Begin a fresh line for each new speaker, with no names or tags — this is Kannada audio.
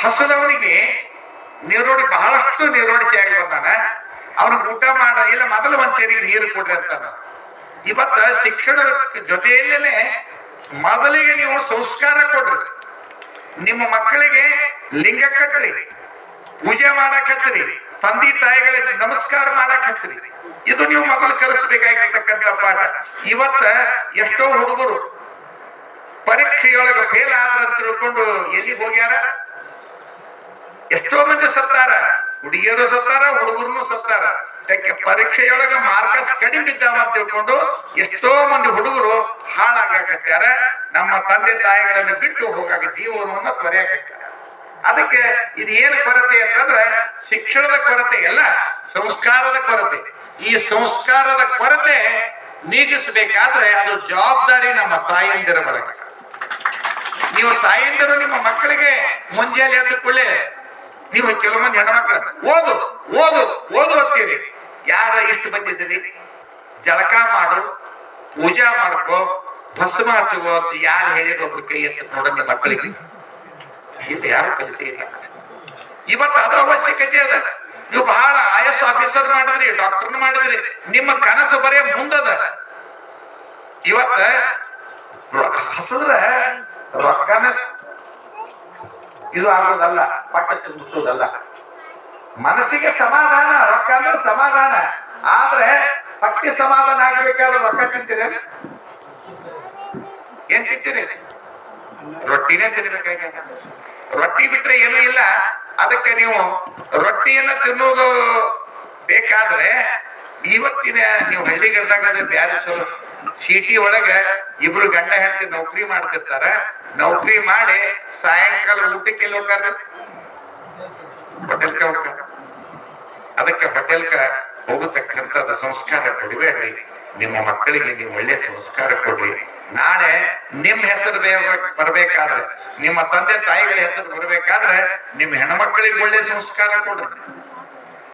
ಹಸುದವನಿಗೆ ನೀರೋಡಿ ಬಹಳಷ್ಟು ನೀರೋಡಿಸಿಯಾಗಿ ಬಂದಾನ. ಅವ್ನಿಗೆ ಊಟ ಮಾಡ ಇಲ್ಲ, ಮೊದಲು ಒಂದ್ ಸೇರಿಗೆ ನೀರು ಕೊಡ್ರಿ ಅಂತಾನ. ಇವತ್ತ ಶಿಕ್ಷಣದ ಜೊತೆಯಲ್ಲೇನೆ ಮೊದಲಿಗೆ ನೀವು ಸಂಸ್ಕಾರ ಕೊಡ್ರಿ. ನಿಮ್ಮ ಮಕ್ಕಳಿಗೆ ಲಿಂಗ ಕಟ್ರಿ, ಪೂಜೆ ಮಾಡಕ್ ಹಚ್ಚ್ರಿ, ತಂದೆ ತಾಯಿಗಳಿಗೆ ನಮಸ್ಕಾರ ಮಾಡಕ್ ಹಚ್ಚ್ರಿ. ಇದು ನೀವು ಮೊದಲು ಕಲಿಸ್ಬೇಕಾಗಿರ್ತಕ್ಕಂಥ ಪಾಠ. ಇವತ್ತ ಎಷ್ಟೋ ಹುಡುಗರು ಪರೀಕ್ಷೆಯೊಳಗೆ ಫೇಲ್ ಆದ್ರ ತಿಳ್ಕೊಂಡು ಎಲ್ಲಿಗೆ ಹೋಗ್ಯಾರ? ಎಷ್ಟೋ ಮಂದಿ ಸತ್ತಾರ, ಹುಡುಗಿಯರು ಸತ್ತಾರ, ಹುಡುಗರು ಸತ್ತಾರ. ಪರೀಕ್ಷೆಯೊಳಗ ಮಾರ್ಕಸ್ ಕಡಿಮೆ ಬಿದ್ದಾವ ಅಂತ ತಿಳ್ಕೊಂಡು ಎಷ್ಟೋ ಮಂದಿ ಹುಡುಗರು ಹಾಳಾಗಕತ್ಯಾರ. ನಮ್ಮ ತಂದೆ ತಾಯಿಗಳನ್ನು ಬಿಟ್ಟು ಹೋಗಾಕ ಜೀವನವನ್ನ ತೊರೆಯಾಕತ್ಯಾರ. ಅದಕ್ಕೆ ಇದು ಏನು ಕೊರತೆ ಅಂತಂದ್ರೆ ಶಿಕ್ಷಣದ ಕೊರತೆ ಅಲ್ಲ, ಸಂಸ್ಕಾರದ ಕೊರತೆ. ಈ ಸಂಸ್ಕಾರದ ಕೊರತೆ ನೀಗಿಸಬೇಕಾದ್ರೆ ಅದು ಜವಾಬ್ದಾರಿ ನಮ್ಮ ತಾಯಂದಿರ ಬಳಕೆ. ನೀವು ತಾಯಂದಿರು ನಿಮ್ಮ ಮಕ್ಕಳಿಗೆ ಮುಂಜಾನೆ ಎದ್ದ ಕೂಡಲೇ ನೀವು ಕೆಲವು ಮಂದಿ ಹೆಣ್ಮಕ್ಳು ಓದು ಓದು ಓದು ಅಂತೀರಿ. ಯಾರ ಇಷ್ಟು ಬಂದಿದ್ದೀರಿ? ಜಳಕ ಮಾಡು, ಪೂಜಾ ಮಾಡ್ಕೋ, ಭಸ್ಮ ಹಚ್ಚುವ ಅಂತ ಯಾರು ಹೇಳಿದ್ರು? ಒಬ್ರು ಕೈ ಎತ್ತ ನೋಡ ನಿಮ್ಮ ಮಕ್ಕಳಿಗೆ. ಇಲ್ಲಿ ಯಾರು ಕಲಿಸಿ ಇಲ್ಲ. ಇವತ್ತು ಅದು ಅವಶ್ಯಕತೆ ಅದ. ನೀವು ಬಹಳ IAS ಆಫೀಸರ್ ಮಾಡಿದ್ರಿ, ಡಾಕ್ಟರ್ನ ಮಾಡಿದ್ರಿ, ನಿಮ್ಮ ಕನಸು ಬರೇ ಮುಂದದ. ಇವತ್ತ ಹಸಿದ್ರೆ ರೊಕ್ಕನ ಇದು ಆಗೋದಲ್ಲ, ಪಟ್ಟ ತುಂಬಿಸೋದಲ್ಲ. ಮನಸ್ಸಿಗೆ ಸಮಾಧಾನ, ರೊಕ್ಕ ಅಂದ್ರೆ ಸಮಾಧಾನ. ಆದ್ರೆ ಪಟ್ಟಿ ಸಮಾಧಾನ ಆಗ್ಬೇಕಾದ್ರೆ ರೊಕ್ಕ ತಿಂತೀರಿ? ಏನ್ ತಿಂತೀರಿ? ರೊಟ್ಟಿನೇ ತಿನ್ಬೇಕಾಗ. ರೊಟ್ಟಿ ಬಿಟ್ರೆ ಏನೂ ಇಲ್ಲ. ಅದಕ್ಕೆ ನೀವು ರೊಟ್ಟಿಯನ್ನ ತಿನ್ನೋದು ಬೇಕಾದ್ರೆ ಇವತ್ತಿನ ನೀವು ಹಳ್ಳಿಗರದಾಗ ಬ್ಯಾರೆ ಸಿಟಿ ಒಳಗ ಇಬ್ರು ಗಂಡ ಹೆಂಡತಿ ನೌಕರಿ ಮಾಡ್ತಿರ್ತಾರ. ನೌಕರಿ ಮಾಡಿ ಸಾಯಂಕಾಲ ಊಟಕ್ಕೆ ಎಲ್ಲಿ ಹೋಗ್ತಾರ? ಹೋಟೆಲ್ಕ ಹೋಗ್ತಾರ. ಅದಕ್ಕೆ ಹೋಟೆಲ್ಕ ಹೋಗತಕ್ಕಂಥದ್ದು ಸಂಸ್ಕಾರ ಕೊಡಬೇಡ್ರಿ. ನಿಮ್ಮ ಮಕ್ಕಳಿಗೆ ನೀವು ಒಳ್ಳೆ ಸಂಸ್ಕಾರ ಕೊಡ್ರಿ. ನಾಳೆ ನಿಮ್ಮ ಹೆಸರು ಬರ್ಬೇಕಾದ್ರೆ, ನಿಮ್ಮ ತಂದೆ ತಾಯಿಗಳ ಹೆಸರು ಬರ್ಬೇಕಾದ್ರೆ ನಿಮ್ಮ ಹೆಣ್ಮಕ್ಳಿಗೆ ಒಳ್ಳೆ ಸಂಸ್ಕಾರ ಕೊಡ್ರಿ.